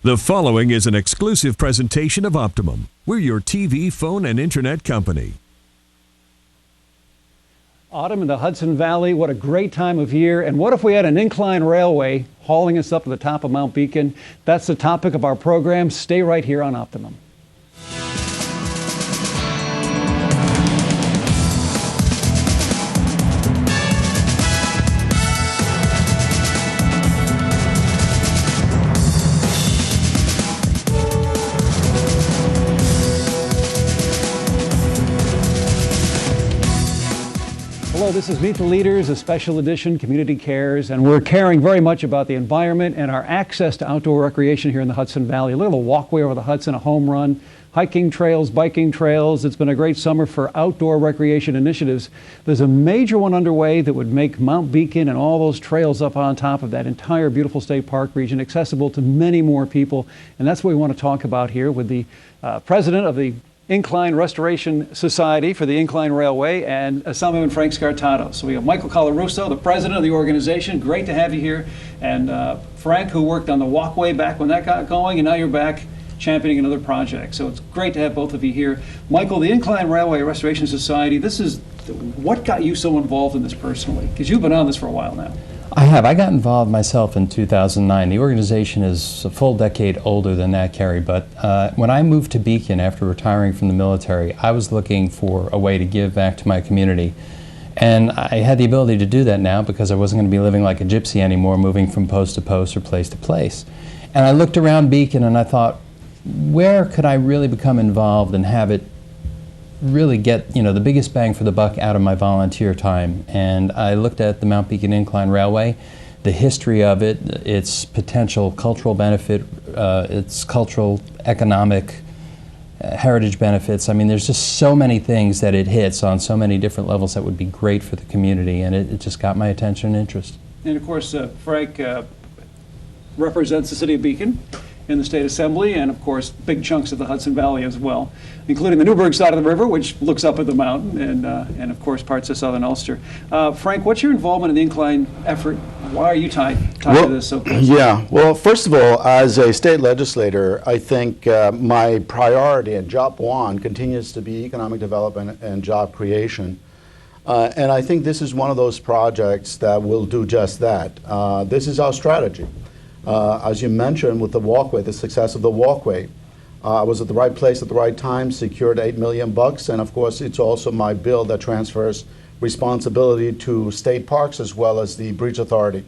The following is an exclusive presentation of Optimum. We're your TV, phone, and internet company. Autumn in the Hudson Valley, what a great time of year. And what if we had an incline railway hauling us up to the top of Mount Beacon? That's the topic of our program. Stay right here on Optimum. Hello, this is Meet the Leaders, a special edition, Community Cares, and we're caring very much about the environment and our access to outdoor recreation here in the Hudson Valley. Look at the walkway over the Hudson, a home run, hiking trails, biking trails. It's been a great summer for outdoor recreation initiatives. There's a major one underway that would make Mount Beacon and all those trails up on top of that entire beautiful state park region accessible to many more people, and that's what we want to talk about here with the president of the Incline Restoration Society for the Incline Railway and Assemblyman Frank Skartados. So we have Michael Colarusso, the president of the organization. Great to have you here. And Frank, who worked on the walkway back when that got going, and now you're back championing another project. So it's great to have both of you here. Michael, the Incline Railway Restoration Society, this is what got you so involved in this personally? Because you've been on this for a while now. I have. I got involved myself in 2009. The organization is a full decade older than that, Kerry, but when I moved to Beacon after retiring from the military, I was looking for a way to give back to my community. And I had the ability to do that now because I wasn't going to be living like a gypsy anymore, moving from post to post or place to place. And I looked around Beacon and I thought, where could I really become involved and have it really get, the biggest bang for the buck out of my volunteer time? And I looked at the Mount Beacon Incline Railway, the history of it, its potential cultural benefit, its cultural, economic, heritage benefits. I mean, there's just so many things that it hits on so many different levels that would be great for the community, and it just got my attention and interest. And of course, Frank represents the city of Beacon in the state assembly, and of course big chunks of the Hudson Valley as well, including the Newburgh side of the river, which looks up at the mountain, and of course parts of southern Ulster. Frank, what's your involvement in the Incline effort? Why are you tied to this so closely? Yeah, well, first of all, as a state legislator, I think my priority and job one continues to be economic development and job creation. And I think this is one of those projects that will do just that. This is our strategy. As you mentioned with the walkway, the success of the walkway, I was at the right place at the right time, secured $8 million, and of course it's also my bill that transfers responsibility to state parks as well as the Bridge Authority.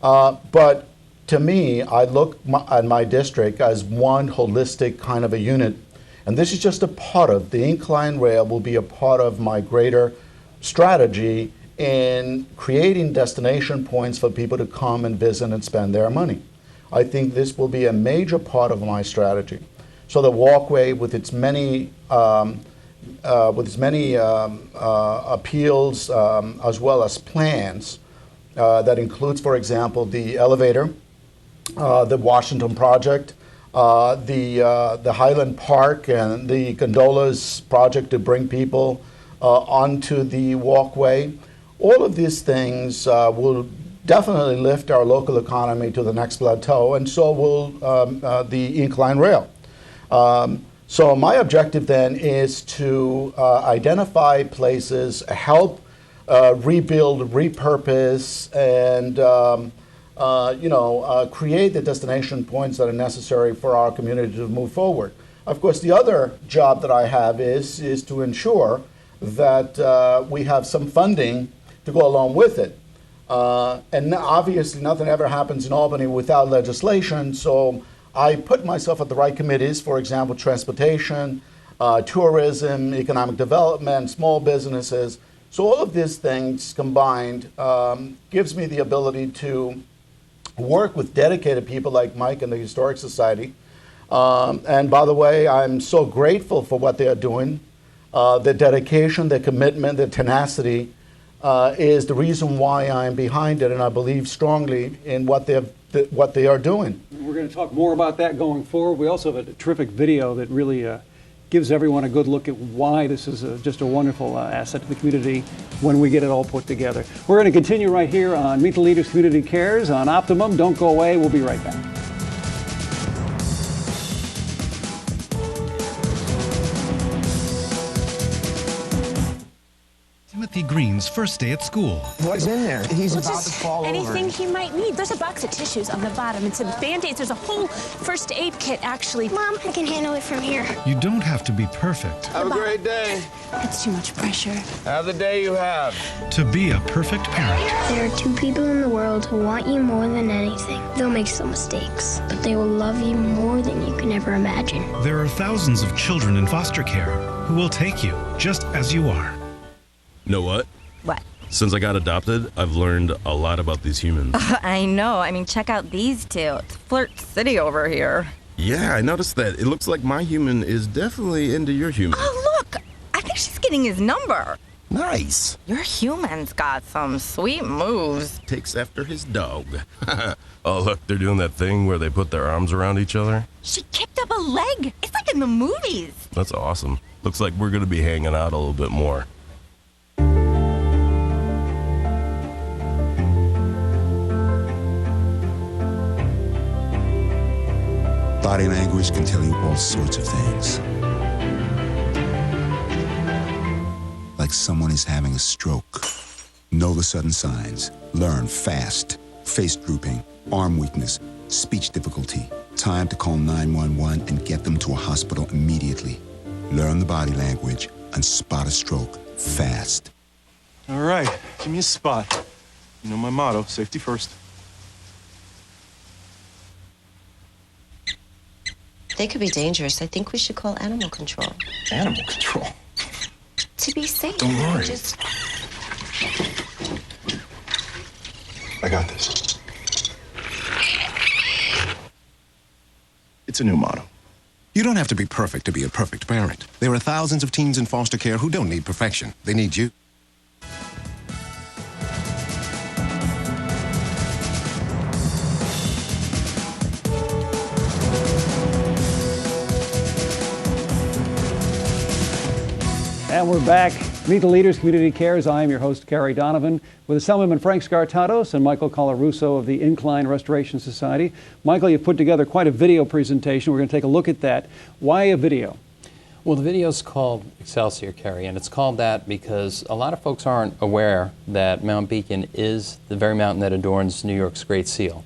But to me, I look at my district as one holistic kind of a unit, and this is just a part of, the Incline Rail will be a part of my greater strategy in creating destination points for people to come and visit and spend their money. I think this will be a major part of my strategy. So the walkway, with its many appeals as well as plans, that includes, for example, the elevator, the Washington project, the Highland Park, and the gondolas project to bring people onto the walkway. All of these things will definitely lift our local economy to the next plateau, and so will the Incline Rail. So my objective then is to identify places, help rebuild, repurpose, and create the destination points that are necessary for our community to move forward. Of course, the other job that I have is to ensure that we have some funding to go along with it. And obviously nothing ever happens in Albany without legislation, so I put myself at the right committees, for example, transportation, tourism, economic development, small businesses. So all of these things combined gives me the ability to work with dedicated people like Mike and the Historic Society. And by the way, I'm so grateful for what they are doing. Their dedication, their commitment, their tenacity is the reason why I'm behind it, and I believe strongly in what they are doing. We're going to talk more about that going forward. We also have a terrific video that really gives everyone a good look at why this is just a wonderful asset to the community when we get it all put together. We're going to continue right here on Meet the Leaders Community Cares on Optimum. Don't go away. We'll be right back. Timothy Green's first day at school. What's in there? He's Well, about to just fall over. anything he might need. There's a box of tissues on the bottom and some Band-Aids. There's a whole first aid kit, actually. Mom, I can handle it from here. You don't have to be perfect Have a great day. That's too much pressure. Have the day you have. to be a perfect parent. There are two people in the world who want you more than anything. They'll make some mistakes, but they will love you more than you can ever imagine. There are thousands of children in foster care who will take you just as you are. Know what? What? Since I got adopted, I've learned a lot about these humans. I know. I mean, check out these two. It's Flirt City over here. Yeah, I noticed that. It looks like my human is definitely into your human. Oh, look! I think she's getting his number. Nice. Your human's got some sweet moves. Takes after his dog. Oh, look, they're doing that thing where they put their arms around each other. She kicked up a leg. It's like in the movies. That's awesome. Looks like we're going to be hanging out a little bit more. Body language can tell you all sorts of things. Like someone is having a stroke. Know the sudden signs. Learn fast. Face drooping, arm weakness, speech difficulty. Time to call 911 and get them to a hospital immediately. Learn the body language and spot a stroke fast. All right, give me a spot. You know my motto, safety first. They could be dangerous. I think we should call animal control. Animal control? To be safe. Don't worry. Just... I got this. It's a new motto. You don't have to be perfect to be a perfect parent. There are thousands of teens in foster care who don't need perfection. They need you. And we're back. Meet the Leaders, Community Cares. I am your host, Gary Donovan, with Assemblyman Frank Skartados and Michael Colarusso of the Incline Restoration Society. Michael, you've put together quite a video presentation. We're going to take a look at that. Why a video? Well, the video is called Excelsior, Kerry, and it's called that because a lot of folks aren't aware that Mount Beacon is the very mountain that adorns New York's Great Seal.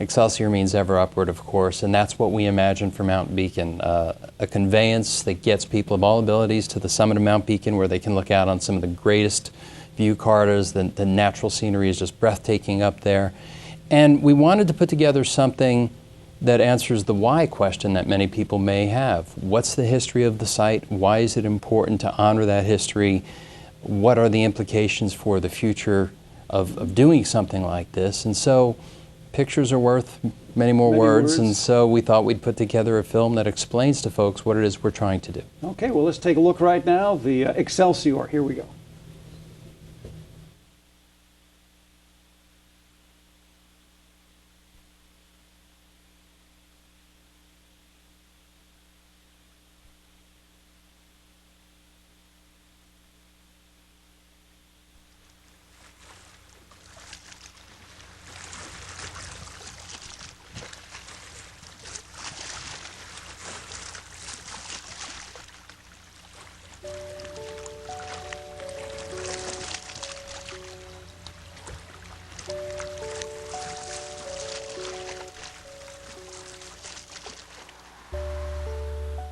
Excelsior means ever upward, of course, and that's what we imagine for Mount Beacon, a conveyance that gets people of all abilities to the summit of Mount Beacon where they can look out on some of the greatest view corridors. The natural scenery is just breathtaking up there. And we wanted to put together something that answers the why question that many people may have. What's the history of the site? Why is it important to honor that history? What are the implications for the future of doing something like this? And so pictures are worth many more words, and so we thought we'd put together a film that explains to folks what it is we're trying to do. Okay, well, let's take a look right now. The Excelsior. Here we go.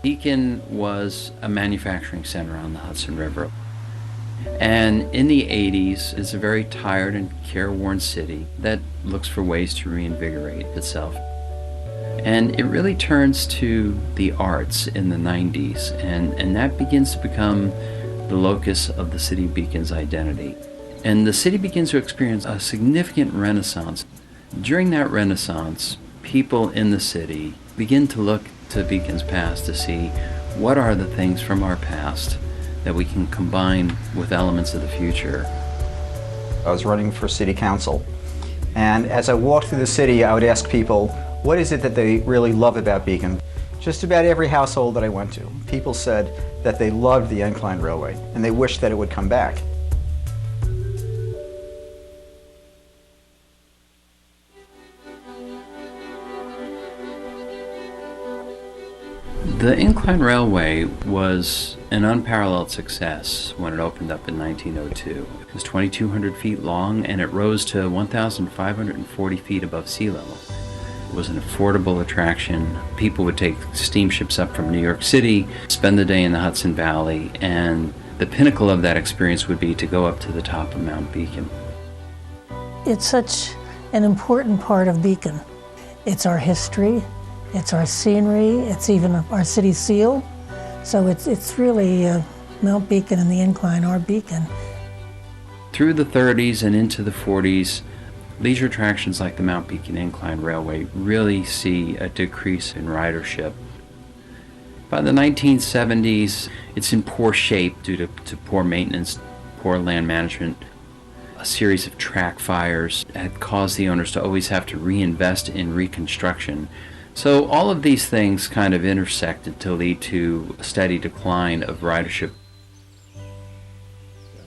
Beacon was a manufacturing center on the Hudson River. And in the 80s, it's a very tired and careworn city that looks for ways to reinvigorate itself. And it really turns to the arts in the 90s, and that begins to become the locus of the city of Beacon's identity. And the city begins to experience a significant renaissance. During that renaissance, people in the city begin to look to Beacon's past to see what are the things from our past that we can combine with elements of the future. I was running for city council, and as I walked through the city, I would ask people, what is it that they really love about Beacon? Just about every household that I went to, people said that they loved the Incline Railway, and they wished that it would come back. The Incline Railway was an unparalleled success when it opened up in 1902. It was 2,200 feet long, and it rose to 1,540 feet above sea level. It was an affordable attraction. People would take steamships up from New York City, spend the day in the Hudson Valley, and the pinnacle of that experience would be to go up to the top of Mount Beacon. It's such an important part of Beacon. It's our history, it's our scenery, it's even our city seal. So it's really Mount Beacon and the Incline, our beacon. Through the 30s and into the 40s, leisure attractions like the Mount Beacon Incline Railway really see a decrease in ridership. By the 1970s, it's in poor shape due to poor maintenance, poor land management. A series of track fires had caused the owners to always have to reinvest in reconstruction. So all of these things kind of intersected to lead to a steady decline of ridership.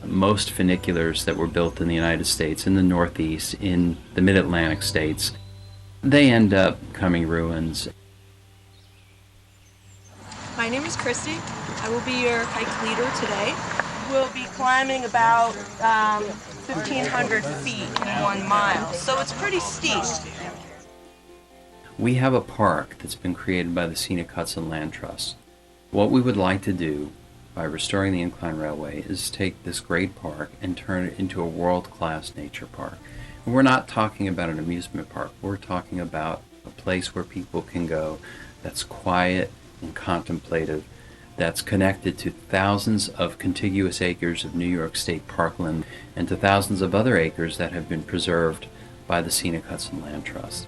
Most funiculars that were built in the United States, in the Northeast, in the Mid-Atlantic states, they end up becoming ruins. My name is Christy. I will be your hike leader today. We'll be climbing about 1,500 feet in 1 mile, so it's pretty steep. We have a park that's been created by the Scenic Hudson Land Trust. What we would like to do by restoring the Incline Railway is take this great park and turn it into a world-class nature park. And we're not talking about an amusement park. We're talking about a place where people can go that's quiet and contemplative, that's connected to thousands of contiguous acres of New York State parkland and to thousands of other acres that have been preserved by the Scenic Hudson Land Trust.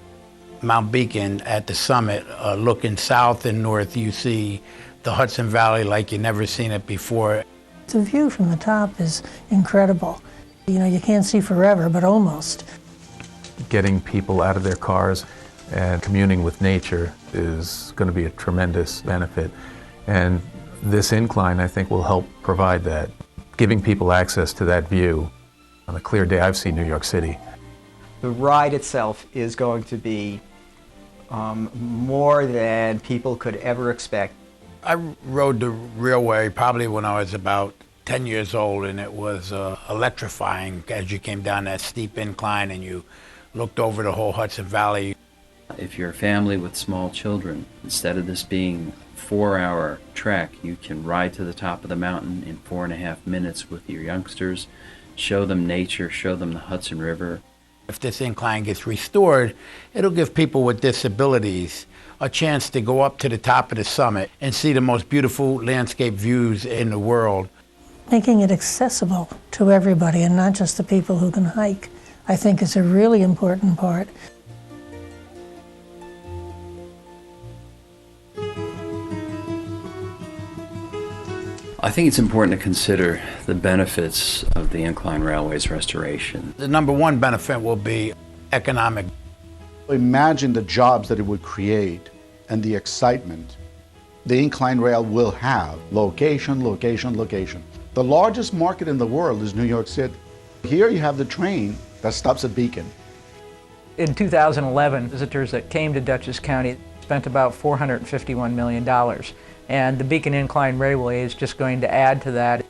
Mount Beacon at the summit, looking south and north, you see the Hudson Valley like you've never seen it before. The view from the top is incredible. You know, you can't see forever, but almost. Getting people out of their cars and communing with nature is going to be a tremendous benefit. And this incline, I think, will help provide that, giving people access to that view. On a clear day, I've seen New York City. The ride itself is going to be more than people could ever expect. I rode the railway probably when I was about 10 years old, and it was electrifying as you came down that steep incline and you looked over the whole Hudson Valley. If you're a family with small children, instead of this being a 4-hour trek, you can ride to the top of the mountain in 4.5 minutes with your youngsters, show them nature, show them the Hudson River. If this incline gets restored, it'll give people with disabilities a chance to go up to the top of the summit and see the most beautiful landscape views in the world. Making it accessible to everybody and not just the people who can hike, I think is a really important part. I think it's important to consider the benefits of the Incline Railway's restoration. The number one benefit will be economic. Imagine the jobs that it would create and the excitement the Incline Rail will have. Location, location, location. The largest market in the world is New York City. Here you have the train that stops at Beacon. In 2011, visitors that came to Dutchess County spent about $451 million. And the Beacon Incline Railway is just going to add to that.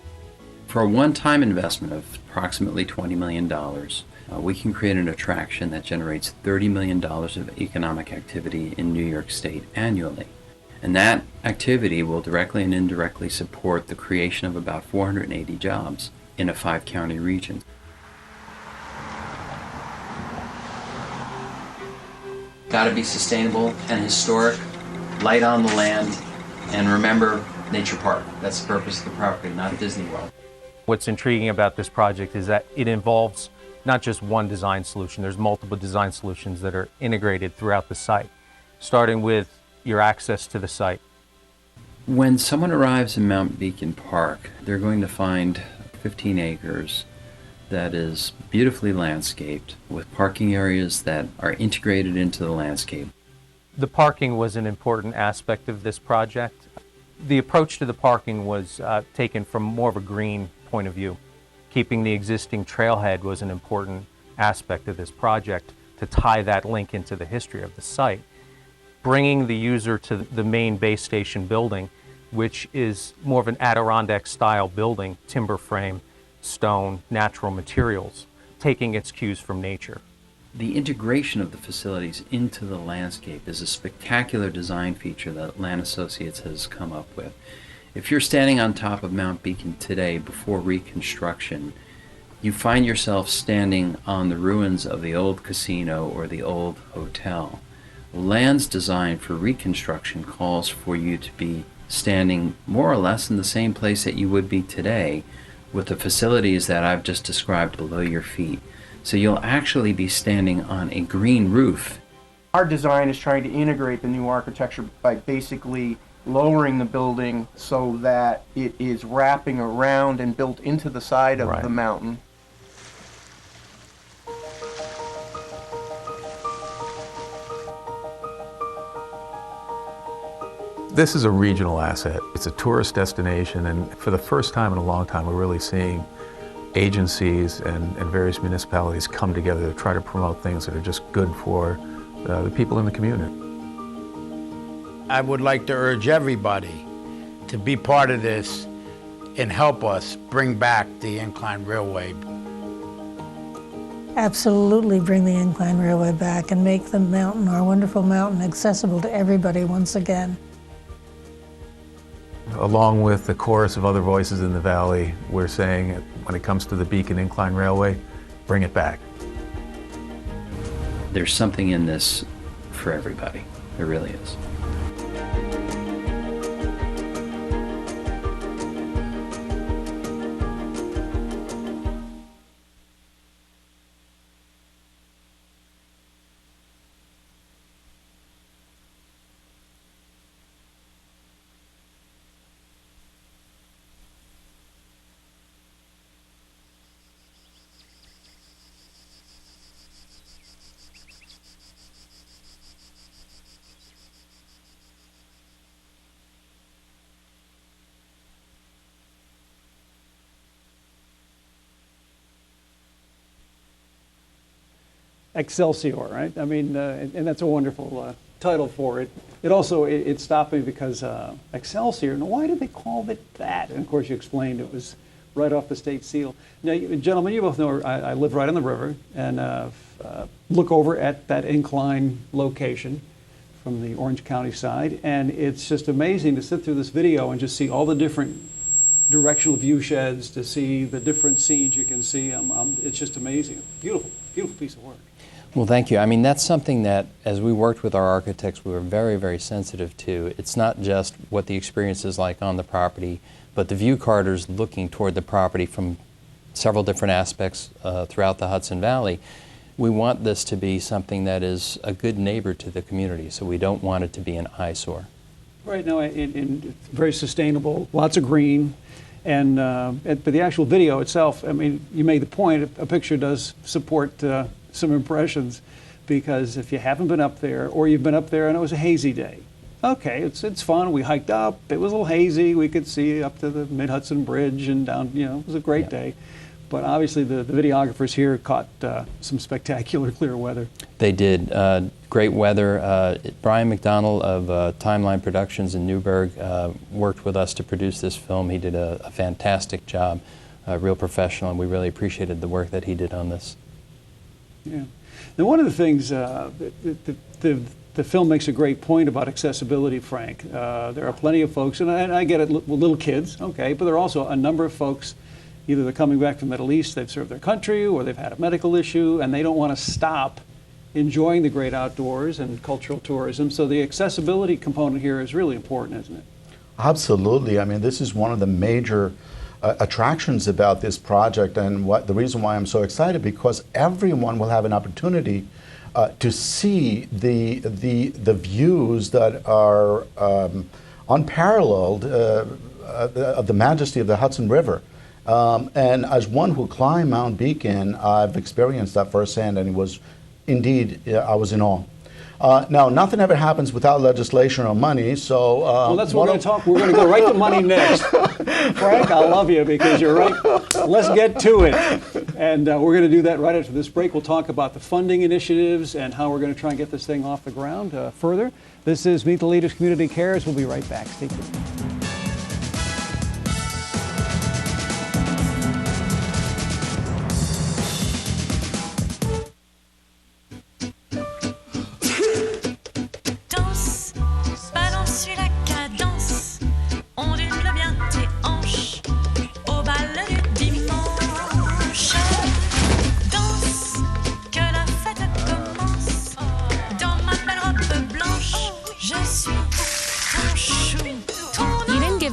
For a one-time investment of approximately $20 million, we can create an attraction that generates $30 million of economic activity in New York State annually. And that activity will directly and indirectly support the creation of about 480 jobs in a 5-county region. Got to be sustainable and historic, light on the land, and remember, Nature Park. That's the purpose of the property, not Disney World. What's intriguing about this project is that it involves not just one design solution. There's multiple design solutions that are integrated throughout the site, starting with your access to the site. When someone arrives in Mount Beacon Park, they're going to find 15 acres that is beautifully landscaped with parking areas that are integrated into the landscape. The parking was an important aspect of this project. The approach to the parking was taken from more of a green point of view. Keeping the existing trailhead was an important aspect of this project to tie that link into the history of the site. Bringing the user to the main base station building which is more of an Adirondack-style building, timber frame, stone, natural materials, taking its cues from nature. The integration of the facilities into the landscape is a spectacular design feature that Land Associates has come up with. If you're standing on top of Mount Beacon today before reconstruction, you find yourself standing on the ruins of the old casino or the old hotel. Land's design for reconstruction calls for you to be standing more or less in the same place that you would be today, with the facilities that I've just described below your feet. So you'll actually be standing on a green roof. Our design is trying to integrate the new architecture by basically lowering the building so that it is wrapping around and built into the side of the mountain. This is a regional asset. It's a tourist destination, and for the first time in a long time, we're really seeing agencies and various municipalities come together to try to promote things that are just good for the people in the community. I would like to urge everybody to be part of this and help us bring back the Incline Railway. Absolutely bring the Incline Railway back and make the mountain, our wonderful mountain, accessible to everybody once again. Along with the chorus of other voices in the valley, we're saying when it comes to the Beacon Incline Railway, bring it back. There's something in this for everybody. There really is. Excelsior, right? I mean, and that's a wonderful title for it. It also, it stopped me because Excelsior, now why did they call it that? And of course you explained it was right off the state seal. Now, gentlemen, you both know I live right on the river and look over at that incline location from the Orange County side, and it's just amazing to sit through this video and just see all the different directional view sheds, to see the different scenes you can see. It's just amazing. Beautiful, beautiful piece of work. Well, thank you. I mean, that's something that, as we worked with our architects, we were very, very sensitive to. It's not just what the experience is like on the property, but the view corridors looking toward the property from several different aspects throughout the Hudson Valley. We want this to be something that is a good neighbor to the community, so we don't want it to be an eyesore. Right, no, it's very sustainable, lots of green, and but the actual video itself, I mean, you made the point, a picture does support some impressions, because if you haven't been up there, or you've been up there and it was a hazy day, okay, it's fun. We hiked up, it was a little hazy, we could see up to the Mid-Hudson Bridge and down, you know, it was a great day. But obviously the videographers here caught some spectacular clear weather. They did. Great weather. Brian McDonald of Timeline Productions in Newburgh worked with us to produce this film. He did a fantastic job, real professional, and we really appreciated the work that he did on this. Yeah. Now, one of the things, the film makes a great point about accessibility, Frank. There are plenty of folks, and I get it, little kids, okay, but there are also a number of folks, either they're coming back from the Middle East, they've served their country, or they've had a medical issue, and they don't want to stop enjoying the great outdoors and cultural tourism. So the accessibility component here is really important, isn't it? Absolutely. I mean, this is one of the major attractions about this project, and the reason why I'm so excited, because everyone will have an opportunity to see the views that are unparalleled of the majesty of the Hudson River. And as one who climbed Mount Beacon, I've experienced that firsthand, and it was indeed, I was in awe. Now, nothing ever happens without legislation or money, so... well, that's what we're going to talk. We're going to go right to money next. Frank, I love you because you're right. Let's get to it. And we're going to do that right after this break. We'll talk about the funding initiatives and how we're going to try and get this thing off the ground further. This is Meet the Leaders Community Cares. We'll be right back. Stay tuned.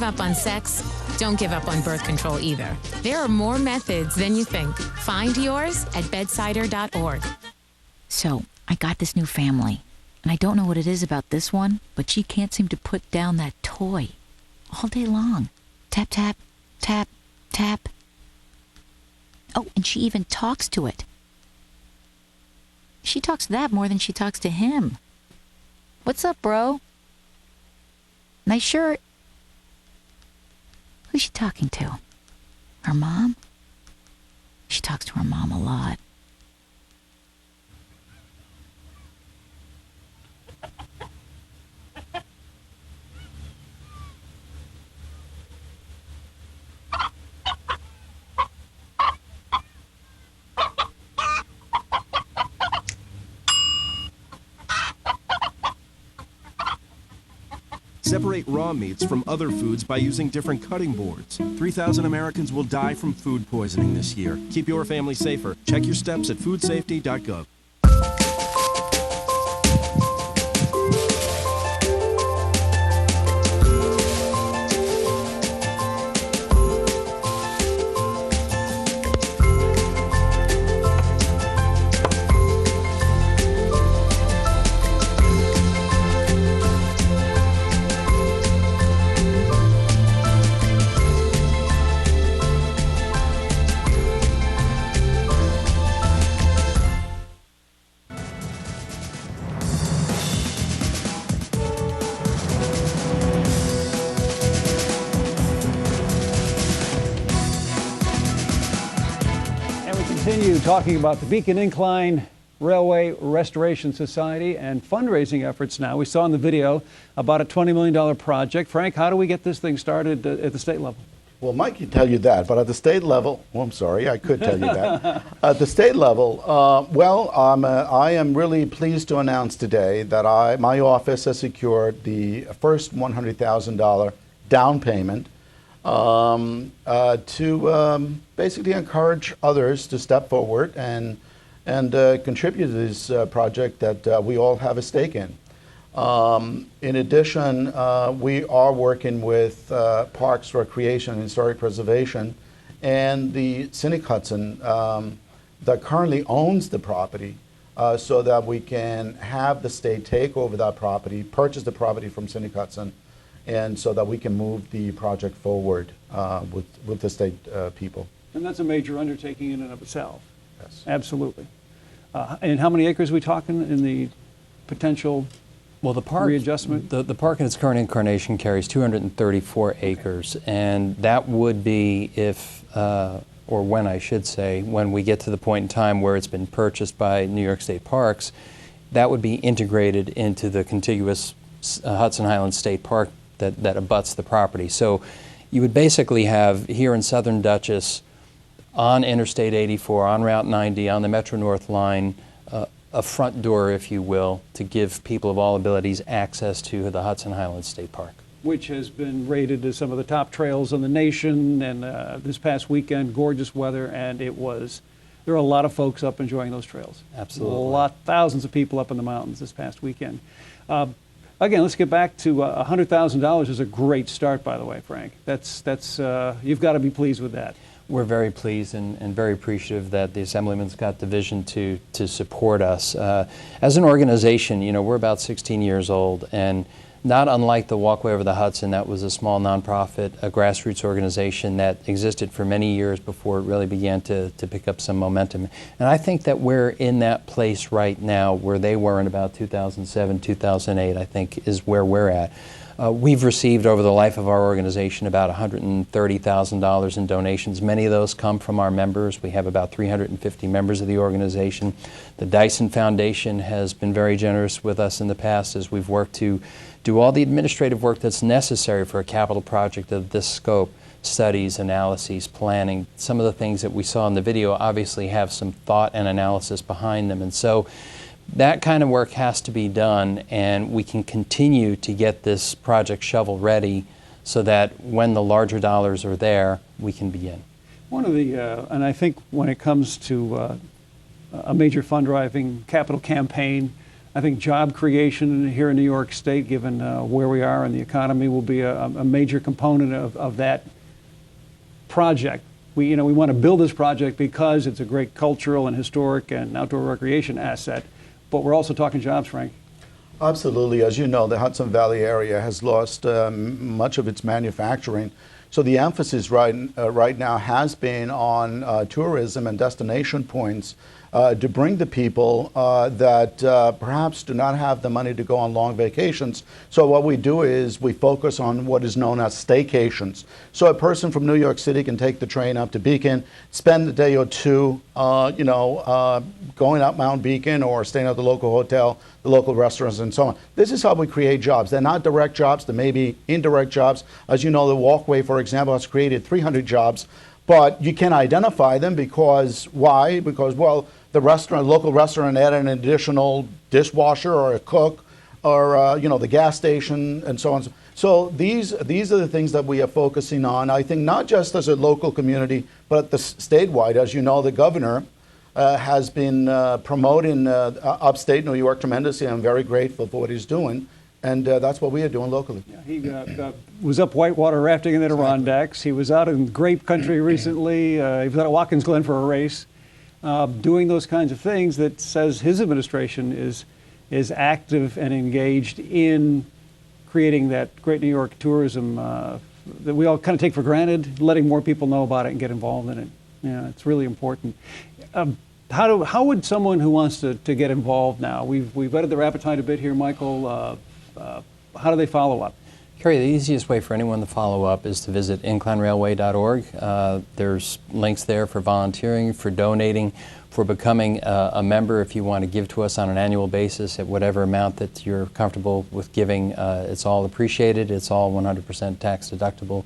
give up on sex, don't give up on birth control either. There are more methods than you think. Find yours at bedsider.org. So, I got this new family, and I don't know what it is about this one, but she can't seem to put down that toy all day long. Tap, tap, tap, tap. Oh, and she even talks to it. She talks to that more than she talks to him. What's up, bro? Nice shirt. Who's she talking to? Her mom? She talks to her mom a lot. Separate raw meats from other foods by using different cutting boards. 3,000 Americans will die from food poisoning this year. Keep your family safer. Check your steps at foodsafety.gov. Continue talking about the Beacon Incline Railway Restoration Society and fundraising efforts now. We saw in the video about a $20 million project. Frank, how do we get this thing started at the state level? Well, Mike can tell you that, but at the state level, well, I'm sorry, I could tell you that. At the state level, I am really pleased to announce today that my office has secured the first $100,000 down payment to basically encourage others to step forward and contribute to this project that we all have a stake in. In addition, we are working with Parks, Recreation, and Historic Preservation and the Scenic Hudson that currently owns the property so that we can have the state take over that property, purchase the property from Scenic Hudson, and so that we can move the project forward with the state people. And that's a major undertaking in and of itself. Yes. Absolutely. And how many acres are we talking in the potential Well, the park, readjustment? The park in its current incarnation carries 234 acres, and that would be if, or when I should say, when we get to the point in time where it's been purchased by New York State Parks, that would be integrated into the contiguous Hudson Highlands State Park that abuts the property. So you would basically have here in Southern Dutchess, on Interstate 84, on Route 90, on the Metro-North line, a front door, if you will, to give people of all abilities access to the Hudson Highlands State Park. Which has been rated as some of the top trails in the nation, and this past weekend, gorgeous weather, and there were a lot of folks up enjoying those trails. Absolutely. Thousands of people up in the mountains this past weekend. Again, let's get back to $100,000 is a great start, by the way, Frank. That's you've got to be pleased with that. We're very pleased and very appreciative that the Assemblyman's got the vision to support us. As an organization, you know, we're about 16 years old, and not unlike the Walkway Over the Hudson, that was a small nonprofit, a grassroots organization that existed for many years before it really began to pick up some momentum. And I think that we're in that place right now where they were in about 2007, 2008, I think is where we're at. We've received over the life of our organization about $130,000 in donations. Many of those come from our members. We have about 350 members of the organization. The Dyson Foundation has been very generous with us in the past as we've worked to do all the administrative work that's necessary for a capital project of this scope. Studies, analyses, planning. Some of the things that we saw in the video obviously have some thought and analysis behind them. And so that kind of work has to be done, and we can continue to get this project shovel ready so that when the larger dollars are there, we can begin. One of the, and I think when it comes to a major fundraising capital campaign, I think job creation here in New York State, given where we are in the economy, will be a major component of that project. We want to build this project because it's a great cultural and historic and outdoor recreation asset, but we're also talking jobs, Frank. Absolutely. As you know, the Hudson Valley area has lost much of its manufacturing. So the emphasis right now has been on tourism and destination points to bring the people that perhaps do not have the money to go on long vacations. So what we do is we focus on what is known as staycations. So a person from New York City can take the train up to Beacon, spend a day or two, going up Mount Beacon or staying at the local hotel, the local restaurants, and so on. This is how we create jobs. They're not direct jobs, they may be indirect jobs. As you know, the Walkway, for example, has created 300 jobs, but you can identify them because, why? Because, well, the local restaurant added an additional dishwasher or a cook or, the gas station and so on. So these are the things that we are focusing on, I think, not just as a local community, but statewide. As you know, the governor has been promoting upstate New York tremendously. I'm very grateful for what he's doing. And that's what we are doing locally. Yeah, he was up whitewater rafting in the Adirondacks. He was out in grape country recently. He was out at Watkins Glen for a race, doing those kinds of things that says his administration is active and engaged in creating that great New York tourism that we all kind of take for granted, letting more people know about it and get involved in it. Yeah, it's really important. How would someone who wants to get involved now, we've whetted their appetite a bit here, Michael, how do they follow up? Kerry, the easiest way for anyone to follow up is to visit inclinerailway.org. There's links there for volunteering, for donating, for becoming a member if you want to give to us on an annual basis at whatever amount that you're comfortable with giving. It's all appreciated. It's all 100% tax deductible.